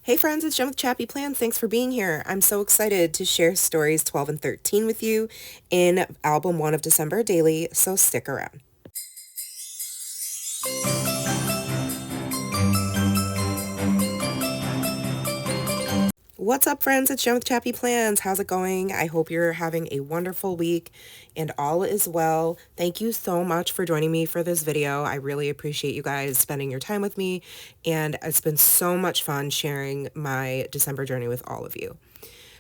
Hey friends, it's Jen with ChappyPlans. Thanks for being here. I'm so excited to share stories 12 and 13 with you in album 1 of December daily, so stick around. What's up, friends? It's Jen with ChappyPlans. How's it going? I hope you're having a wonderful week and all is well. Thank you so much for joining me for this video. I really appreciate you guys spending your time with me, and it's been so much fun sharing my December journey with all of you.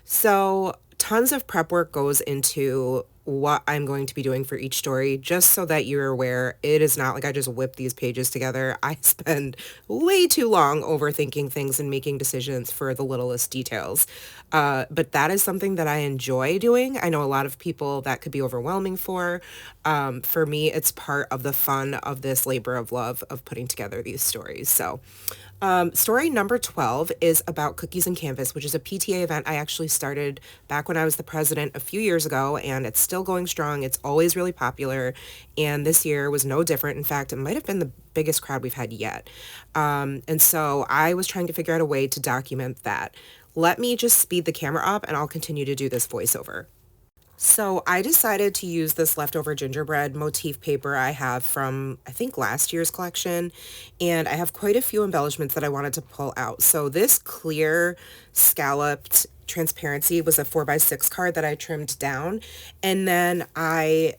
So tons of prep work goes into what I'm going to be doing for each story, just so that you're aware. It is not like I just whip these pages together. I spend way too long overthinking things and making decisions for the littlest details. But that is something that I enjoy doing. I know a lot of people that could be overwhelming for. For me, it's part of the fun of this labor of love of putting together these stories. So story number 12 is about Cookies and Canvas, which is a PTA event I actually started back when I was the president a few years ago, and it's still going strong. It's always really popular, and this year was no different. In fact, it might have been the biggest crowd we've had yet. And so I was trying to figure out a way to document that. Let me just speed the camera up and I'll continue to do this voiceover. So I decided to use this leftover gingerbread motif paper I have from, I think, last year's collection, and I have quite a few embellishments that I wanted to pull out. So this clear scalloped transparency was a 4x6 card that I trimmed down, and then I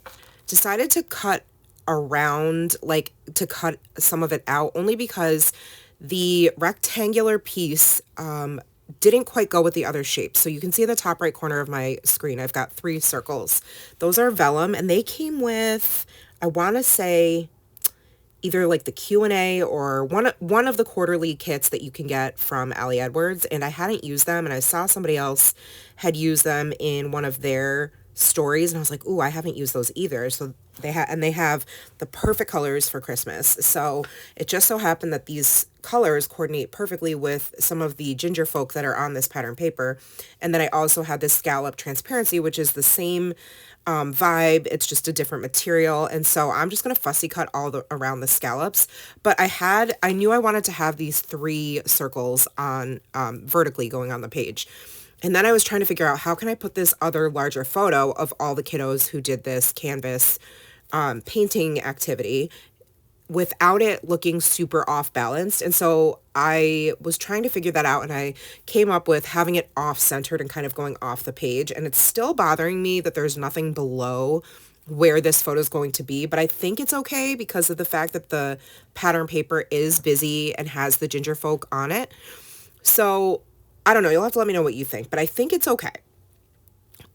decided to cut around, like to cut some of it out, only because the rectangular piece didn't quite go with the other shapes. So you can see in the top right corner of my screen, I've got 3 circles. Those are vellum, and they came with, I want to say, either like the Q&A or one of the quarterly kits that you can get from Ali Edwards, and I hadn't used them, and I saw somebody else had used them in one of their stories, and I was like, ooh, I haven't used those either. So they have the perfect colors for Christmas. So it just so happened that these colors coordinate perfectly with some of the ginger folk that are on this pattern paper. And then I also had this scallop transparency, which is the same vibe. It's just a different material. And so I'm just going to fussy cut around the scallops. But I knew I wanted to have these 3 circles on vertically going on the page. And then I was trying to figure out, how can I put this other larger photo of all the kiddos who did this canvas painting activity without it looking super off balanced. And so I was trying to figure that out, and I came up with having it off centered and kind of going off the page. And it's still bothering me that there's nothing below where this photo is going to be, but I think it's okay because of the fact that the pattern paper is busy and has the ginger folk on it. So I don't know, you'll have to let me know what you think, but I think it's okay.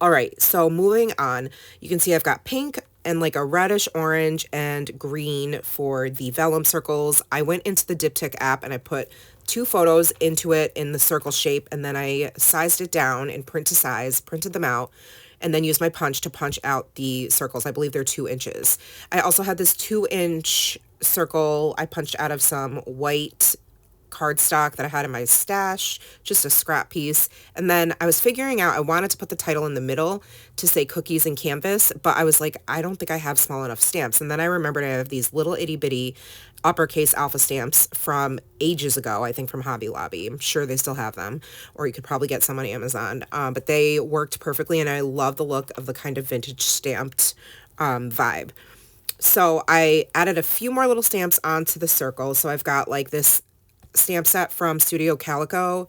All right, so moving on, you can see I've got pink and like a reddish orange and green for the vellum circles. I went into the Diptyque app and I put 2 photos into it in the circle shape, and then I sized it down in print to size, printed them out, and then used my punch to punch out the circles. I believe they're 2 inches. I also had this 2-inch circle I punched out of some white cardstock that I had in my stash, just a scrap piece. And then I was figuring out, I wanted to put the title in the middle to say Cookies and Canvas, but I was like, I don't think I have small enough stamps. And then I remembered I have these little itty bitty uppercase alpha stamps from ages ago, I think from Hobby Lobby. I'm sure they still have them, or you could probably get some on Amazon. But they worked perfectly, and I love the look of the kind of vintage stamped vibe. So I added a few more little stamps onto the circle. So I've got like this stamp set from Studio Calico.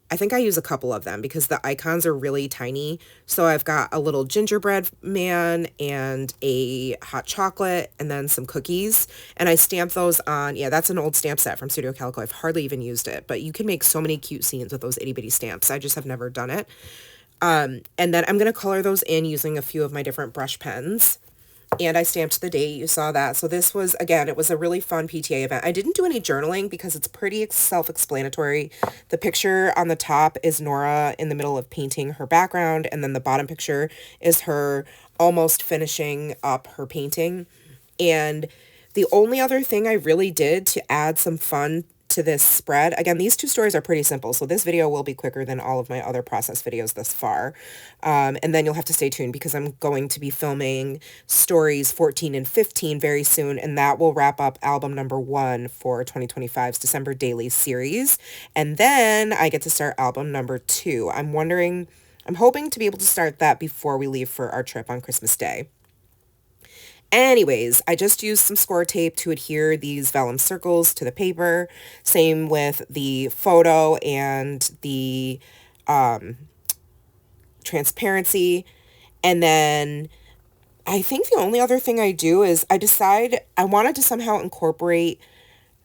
I think I use a couple of them because the icons are really tiny. So I've got a little gingerbread man and a hot chocolate and then some cookies. And I stamped those on, yeah, that's an old stamp set from Studio Calico. I've hardly even used it, but you can make so many cute scenes with those itty bitty stamps. I just have never done it. And then I'm going to color those in using a few of my different brush pens. And I stamped the date, you saw that. So this was, again, it was a really fun PTA event. I didn't do any journaling because it's pretty self-explanatory. The picture on the top is Nora in the middle of painting her background, and then the bottom picture is her almost finishing up her painting. And the only other thing I really did to add some fun to this spread. Again, these two stories are pretty simple, so this video will be quicker than all of my other process videos thus far. And then you'll have to stay tuned because I'm going to be filming stories 14 and 15 very soon, and that will wrap up album number 1 for 2025's December Daily series. And then I get to start album number 2. I'm hoping to be able to start that before we leave for our trip on Christmas Day. Anyways, I just used some score tape to adhere these vellum circles to the paper. Same with the photo and the transparency. And then I think the only other thing I do is I decide I wanted to somehow incorporate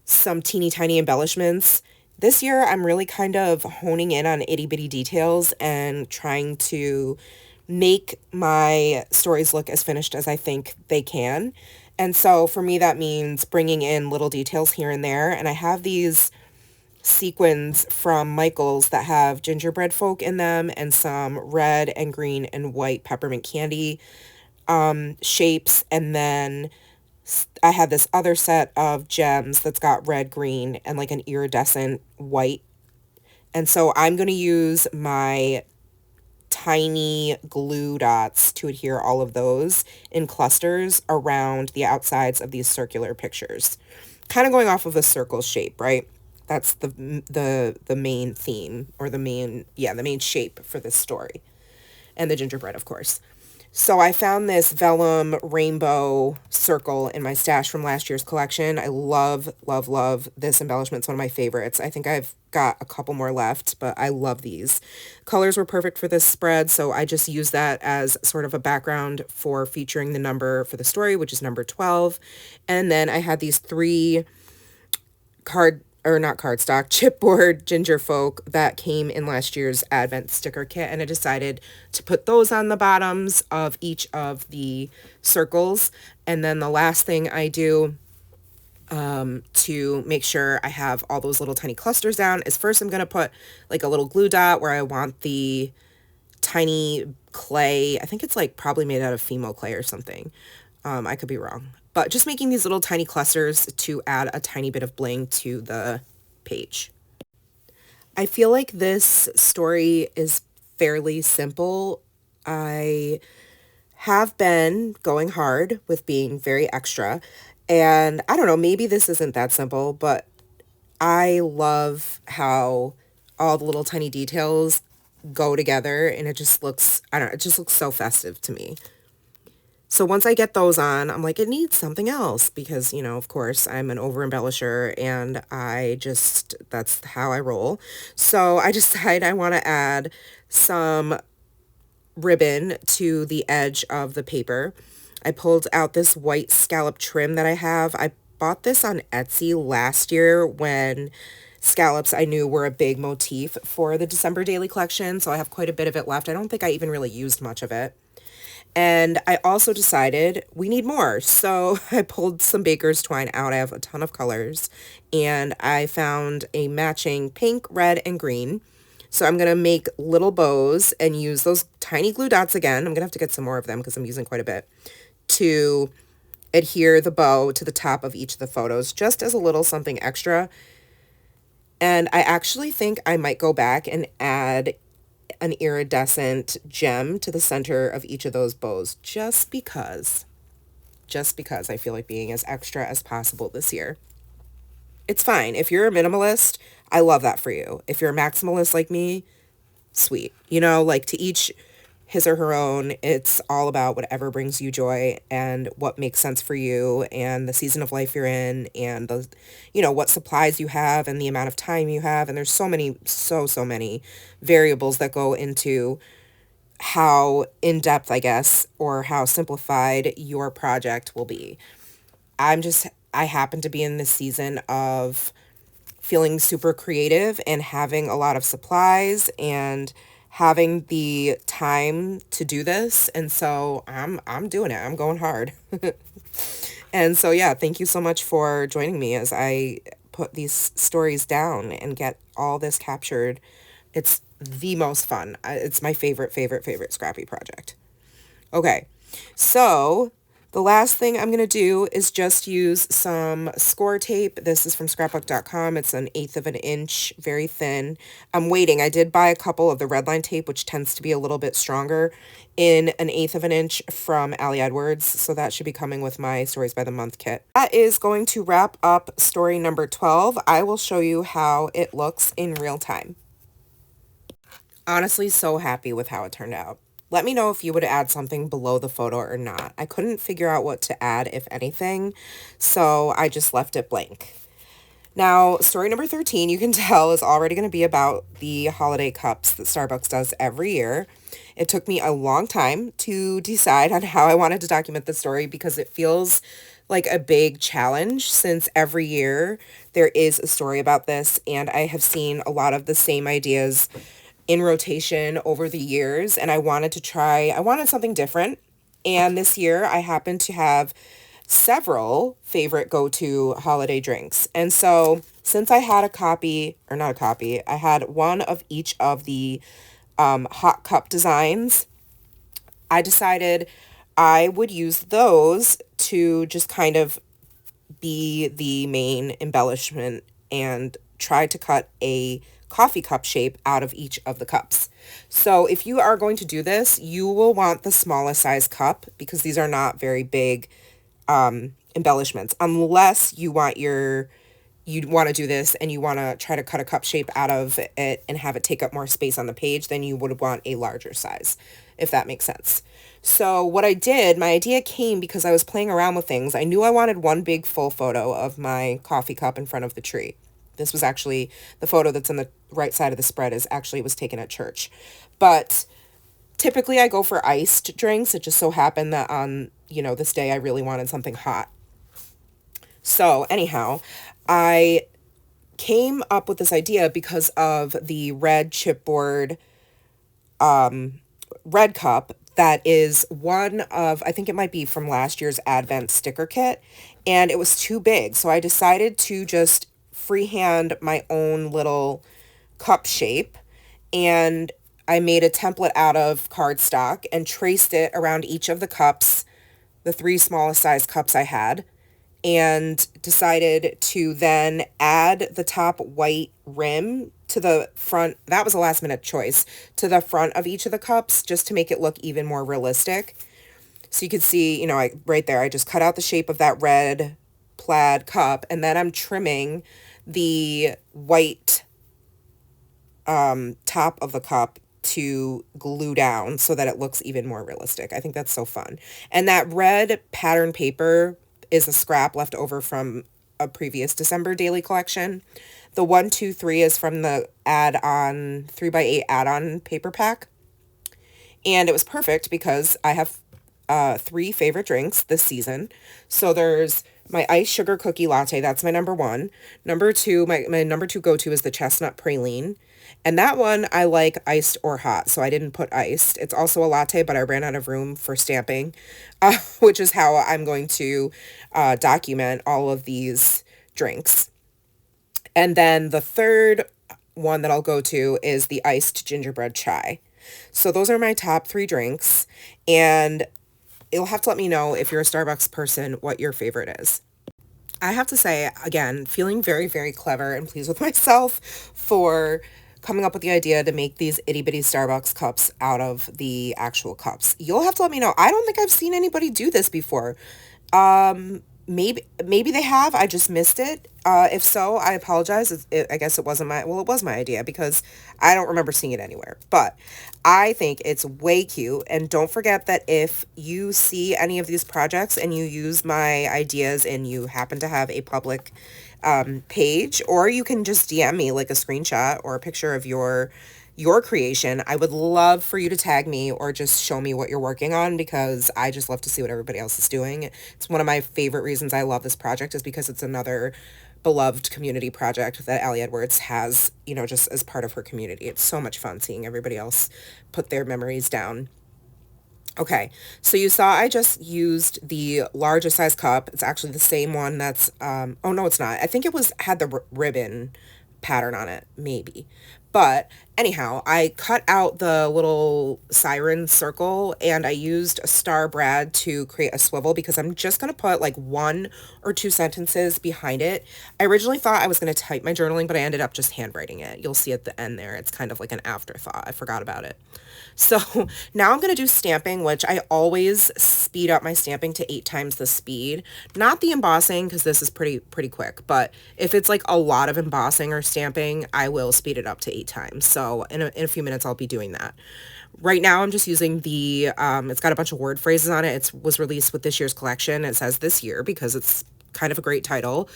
some teeny tiny embellishments. This year, I'm really kind of honing in on itty bitty details and trying to make my stories look as finished as I think they can. And so for me, that means bringing in little details here and there. And I have these sequins from Michael's that have gingerbread folk in them and some red and green and white peppermint candy shapes. And then I had this other set of gems that's got red, green, and like an iridescent white. And so I'm going to use my tiny glue dots to adhere all of those in clusters around the outsides of these circular pictures. Kind of going off of a circle shape, right? That's the main theme, or the main shape for this story. And the gingerbread, of course. So I found this vellum rainbow circle in my stash from last year's collection. I love, love, love this embellishment. It's one of my favorites. I think I've got a couple more left, but I love these. Colors were perfect for this spread, so I just used that as sort of a background for featuring the number for the story, which is number 12. And then I had these 3 chipboard ginger folk that came in last year's advent sticker kit, and I decided to put those on the bottoms of each of the circles. And then the last thing I do to make sure I have all those little tiny clusters down is first I'm going to put like a little glue dot where I want the tiny clay. I think it's like probably made out of Fimo clay or something. I could be wrong. But just making these little tiny clusters to add a tiny bit of bling to the page. I feel like this story is fairly simple. I have been going hard with being very extra. And I don't know, maybe this isn't that simple, but I love how all the little tiny details go together, and it just looks, I don't know, it just looks so festive to me. So once I get those on, I'm like, it needs something else because, you know, of course, I'm an over embellisher and that's how I roll. So I decide I want to add some ribbon to the edge of the paper. I pulled out this white scallop trim that I have. I bought this on Etsy last year when scallops I knew were a big motif for the December Daily collection. So I have quite a bit of it left. I don't think I even really used much of it. And I also decided we need more. So I pulled some baker's twine out. I have a ton of colors. And I found a matching pink, red, and green. So I'm going to make little bows and use those tiny glue dots again. I'm going to have to get some more of them because I'm using quite a bit to adhere the bow to the top of each of the photos, just as a little something extra. And I actually think I might go back and add an iridescent gem to the center of each of those bows, just because I feel like being as extra as possible this year. It's fine. If you're a minimalist, I love that for you. If you're a maximalist like me, sweet. You know, like to each his or her own. It's all about whatever brings you joy and what makes sense for you and the season of life you're in and the, you know, what supplies you have and the amount of time you have. And there's so many variables that go into how in-depth, I guess, or how simplified your project will be. I happen to be in this season of feeling super creative and having a lot of supplies and having the time to do this. And so I'm doing it. I'm going hard. And so, yeah, thank you so much for joining me as I put these stories down and get all this captured. It's the most fun. It's my favorite Scrappy project. Okay, so The last thing I'm going to do is just use some score tape. This is from scrapbook.com. It's an 1/8 of an inch, very thin. I'm waiting. I did buy a couple of the redline tape, which tends to be a little bit stronger, in an 1/8 of an inch from Ali Edwards. So that should be coming with my Stories by the Month kit. That is going to wrap up story number 12. I will show you how it looks in real time. Honestly, so happy with how it turned out. Let me know if you would add something below the photo or not. I couldn't figure out what to add, if anything, so I just left it blank. Now, story number 13, you can tell, is already going to be about the holiday cups that Starbucks does every year. It took me a long time to decide on how I wanted to document the story because it feels like a big challenge since every year there is a story about this, and I have seen a lot of the same ideas in rotation over the years, and I wanted something different. And this year I happened to have several favorite go-to holiday drinks. And so since I had I had one of each of the hot cup designs, I decided I would use those to just kind of be the main embellishment and try to cut a coffee cup shape out of each of the cups. So if you are going to do this, you will want the smallest size cup because these are not very big embellishments, unless you want to do this and you want to try to cut a cup shape out of it and have it take up more space on the page, then you would want a larger size, if that makes sense. So what I did, my idea came because I was playing around with things. I knew I wanted one big full photo of my coffee cup in front of the tree. This was actually, the photo that's on the right side of the spread was taken at church. But typically I go for iced drinks. It just so happened that on, this day I really wanted something hot. So anyhow, I came up with this idea because of the red chipboard red cup that is one of, I think it might be from last year's Advent sticker kit, and it was too big. So I decided to just freehand my own little cup shape, and I made a template out of cardstock and traced it around each of the cups, the 3 smallest size cups I had, and decided to then add the top white rim to the front. That was a last minute choice, to the front of each of the cups, just to make it look even more realistic. So you could see, right there, I just cut out the shape of that red plaid cup, and then I'm trimming the white top of the cup to glue down so that it looks even more realistic. I think that's so fun. And that red pattern paper is a scrap left over from a previous December daily collection. The 1, 2, 3 is from the add-on 3x8 add-on paper pack. And it was perfect because I have 3 favorite drinks this season. So there's my iced sugar cookie latte. That's my number 1. Number 2, my number 2 go-to is the chestnut praline. And that one I like iced or hot, so I didn't put iced. It's also a latte, but I ran out of room for stamping, which is how I'm going to document all of these drinks. And then the third one that I'll go to is the iced gingerbread chai. So those are my top 3 drinks, and you'll have to let me know, if you're a Starbucks person, what your favorite is. I have to say, again, feeling very, very clever and pleased with myself for coming up with the idea to make these itty bitty Starbucks cups out of the actual cups. You'll have to let me know. I don't think I've seen anybody do this before. Maybe they have. I just missed it. If so, I apologize. I guess it was my idea because I don't remember seeing it anywhere. But I think it's way cute. And don't forget that if you see any of these projects and you use my ideas and you happen to have a public page, or you can just DM me like a screenshot or a picture of your creation, I would love for you to tag me or just show me what you're working on, because I just love to see what everybody else is doing. It's one of my favorite reasons I love this project, is because it's another beloved community project that Ali Edwards has, just as part of her community. It's so much fun seeing everybody else put their memories down. Okay, so you saw I just used the larger size cup. It's actually the same one that's, oh no, it's not. I think it had the ribbon pattern on it, maybe. But Anyhow, I cut out the little siren circle and I used a star brad to create a swivel because I'm just going to put like 1 or 2 sentences behind it. I originally thought I was going to type my journaling, but I ended up just handwriting it. You'll see at the end there. It's kind of like an afterthought. I forgot about it. So now I'm going to do stamping, which I always speed up my stamping to 8 times the speed. Not the embossing, because this is pretty quick, but if it's like a lot of embossing or stamping, I will speed it up to 8 times. So in a few minutes, I'll be doing that. Right now, I'm just using the, it's got a bunch of word phrases on it. It was released with this year's collection. It says this year because it's kind of a great title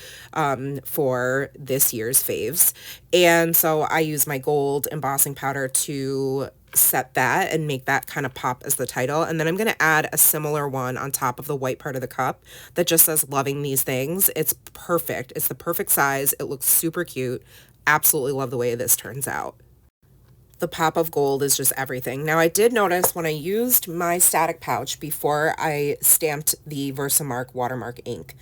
for this year's faves. And so I use my gold embossing powder to set that and make that kind of pop as the title. And then I'm going to add a similar one on top of the white part of the cup that just says loving these things. It's perfect. It's the perfect size. It looks super cute. Absolutely love the way this turns out. The pop of gold is just everything. Now I did notice when I used my static pouch before I stamped the Versamark watermark ink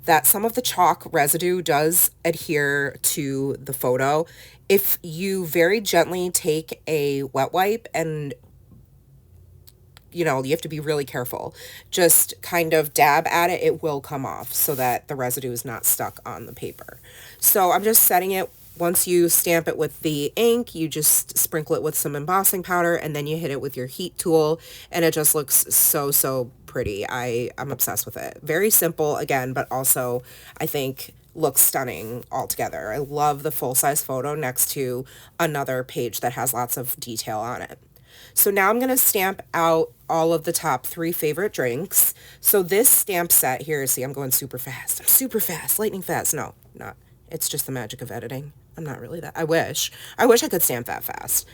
that some of the chalk residue does adhere to the photo. If you very gently take a wet wipe and you have to be really careful. Just kind of dab at it, it will come off so that the residue is not stuck on the paper. So I'm just setting it. Once you stamp it with the ink, you just sprinkle it with some embossing powder and then you hit it with your heat tool and it just looks so pretty. I'm obsessed with it. Very simple again, but also I think looks stunning altogether. I love the full-size photo next to another page that has lots of detail on it. So now I'm going to stamp out all of the top 3 favorite drinks. So this stamp set here, see, I'm going super fast. I'm super fast, lightning fast. No, not. It's just the magic of editing. I'm not really that. I wish I could stamp that fast.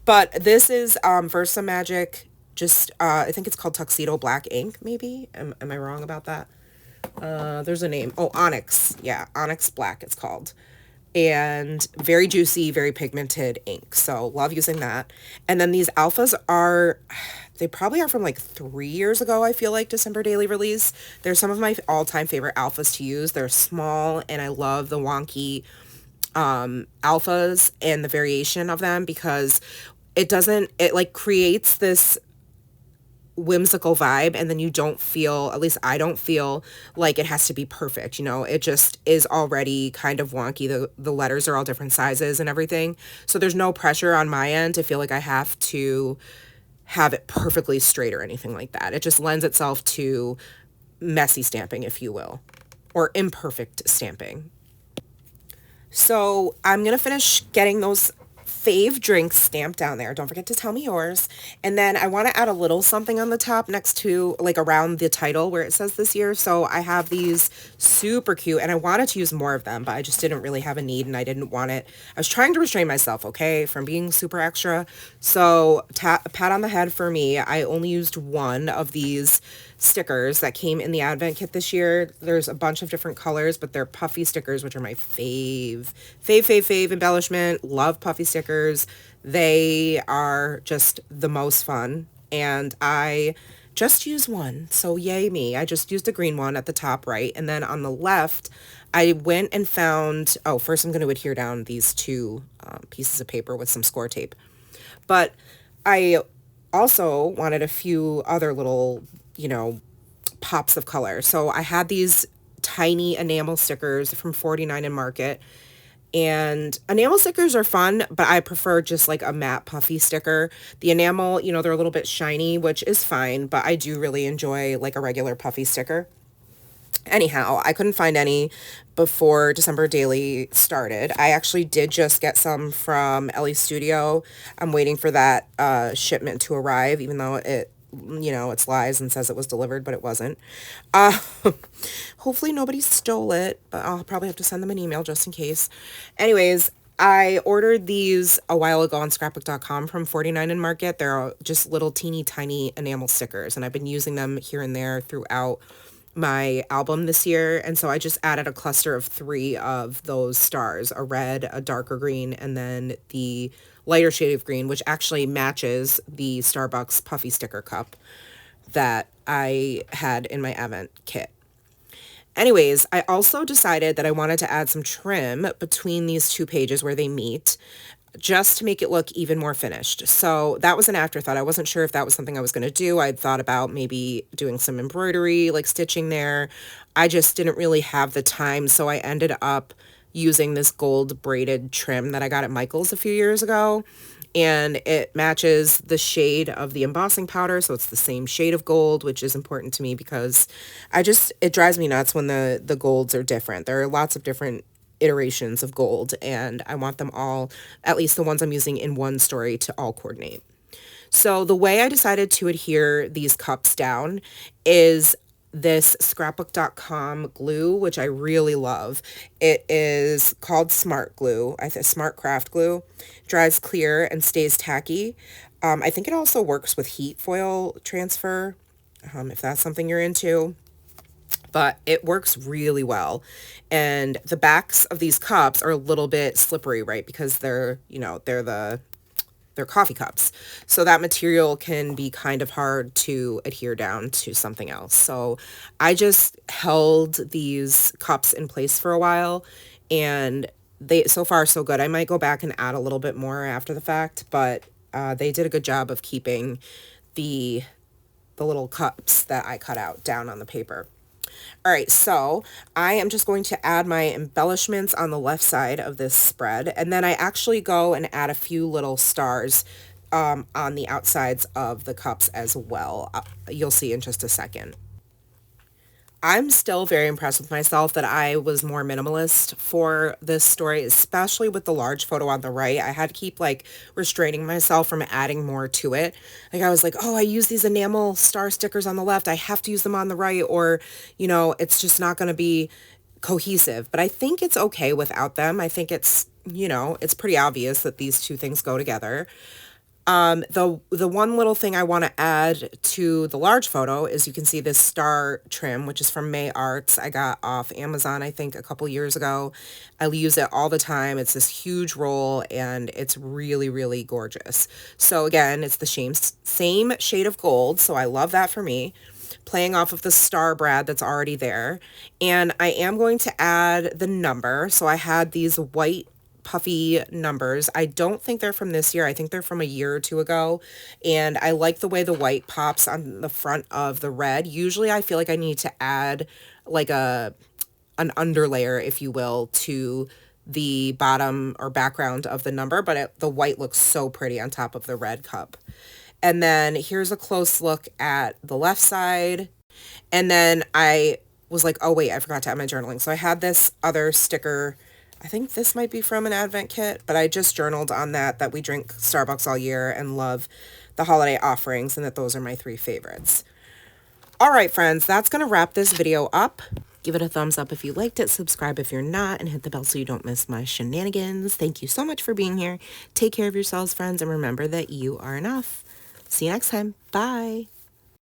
But this is Versa Magic, just I think it's called Tuxedo Black ink, maybe. Am I wrong about that? There's a name. Oh, Onyx. Yeah, Onyx Black it's called. And very juicy, very pigmented ink. So love using that. And then these alphas they probably are from like 3 years ago, I feel like, December daily release. They're some of my all-time favorite alphas to use. They're small and I love the wonky alphas and the variation of them because it like creates this whimsical vibe and then you don't feel, at least I don't feel like it has to be perfect, it just is already kind of wonky. The letters are all different sizes and everything, so there's no pressure on my end to feel like I have to have it perfectly straight or anything like that. It just lends itself to messy stamping, if you will, or imperfect stamping. So I'm gonna finish getting those fave drinks stamped down there. Don't forget to tell me yours. And then I want to add a little something on the top next to, like, around the title where it says this year. So I have these super cute and I wanted to use more of them, but I just didn't really have a need and I didn't want it. I was trying to restrain myself, okay, from being super extra. So a pat on the head for me. I only used one of these stickers that came in the advent kit this year. There's a bunch of different colors, but they're puffy stickers, which are my fave embellishment. Love puffy stickers. They are just the most fun, and I just used one, so yay me. I just used a green one at the top right, and then on the left I went and found, first I'm going to adhere down these 2 pieces of paper with some score tape, but I also wanted a few other little pops of color. So I had these tiny enamel stickers from 49 in Market, and enamel stickers are fun, but I prefer just like a matte puffy sticker. The enamel, they're a little bit shiny, which is fine, but I do really enjoy like a regular puffy sticker. Anyhow, I couldn't find any before December daily started. I actually did just get some from Ellie's Studio. I'm waiting for that shipment to arrive, even though it's lies and says it was delivered, but it wasn't. Hopefully nobody stole it, but I'll probably have to send them an email just in case. Anyways, I ordered these a while ago on scrapbook.com from 49 in Market. They're just little teeny tiny enamel stickers, and I've been using them here and there throughout my album this year. And so I just added a cluster of 3 of those stars, a red, a darker green, and then the lighter shade of green, which actually matches the Starbucks puffy sticker cup that I had in my Advent kit. Anyways, I also decided that I wanted to add some trim between these 2 pages where they meet. just to make it look even more finished. So that was an afterthought. I wasn't sure if that was something I was going to do. I'd thought about maybe doing some embroidery, like stitching there. I just didn't really have the time, so I ended up using this gold braided trim that I got at Michael's a few years ago, and it matches the shade of the embossing powder, so it's the same shade of gold, which is important to me because it drives me nuts when the golds are different. There are lots of different iterations of gold, and I want them all, at least the ones I'm using in one story, to all coordinate. So the way I decided to adhere these cups down is this scrapbook.com glue, which I really love. It is called Smart Glue, Smart Craft Glue. Dries clear and stays tacky. I think it also works with heat foil transfer, if that's something you're into. But it works really well. And the backs of these cups are a little bit slippery, right? Because they're coffee cups. So that material can be kind of hard to adhere down to something else. So I just held these cups in place for a while, and so far so good. I might go back and add a little bit more after the fact, but they did a good job of keeping the little cups that I cut out down on the paper. All right, so I am just going to add my embellishments on the left side of this spread, and then I actually go and add a few little stars on the outsides of the cups as well. You'll see in just a second. I'm still very impressed with myself that I was more minimalist for this story, especially with the large photo on the right. I had to keep like restraining myself from adding more to it. Like I was like, oh, I use these enamel star stickers on the left. I have to use them on the right, or, it's just not going to be cohesive. But I think it's okay without them. I think it's pretty obvious that these two things go together. The one little thing I want to add to the large photo is you can see this star trim, which is from May Arts. I got off Amazon, I think, a couple years ago. I use it all the time. It's this huge roll, and it's really, really gorgeous. So again, it's the same shade of gold, so I love that for me. Playing off of the star brad that's already there. And I am going to add the number. So I had these white puffy numbers. I don't think they're from this year. I think they're from a year or two ago. And I like the way the white pops on the front of the red. Usually I feel like I need to add like an underlayer, if you will, to the bottom or background of the number, but the white looks so pretty on top of the red cup. And then here's a close look at the left side. And then I was like, oh wait, I forgot to add my journaling. So I had this other sticker. I think this might be from an advent kit, but I just journaled on that we drink Starbucks all year and love the holiday offerings, and that those are my 3 favorites. All right, friends, that's going to wrap this video up. Give it a thumbs up if you liked it, subscribe if you're not, and hit the bell so you don't miss my shenanigans. Thank you so much for being here. Take care of yourselves, friends, and remember that you are enough. See you next time. Bye.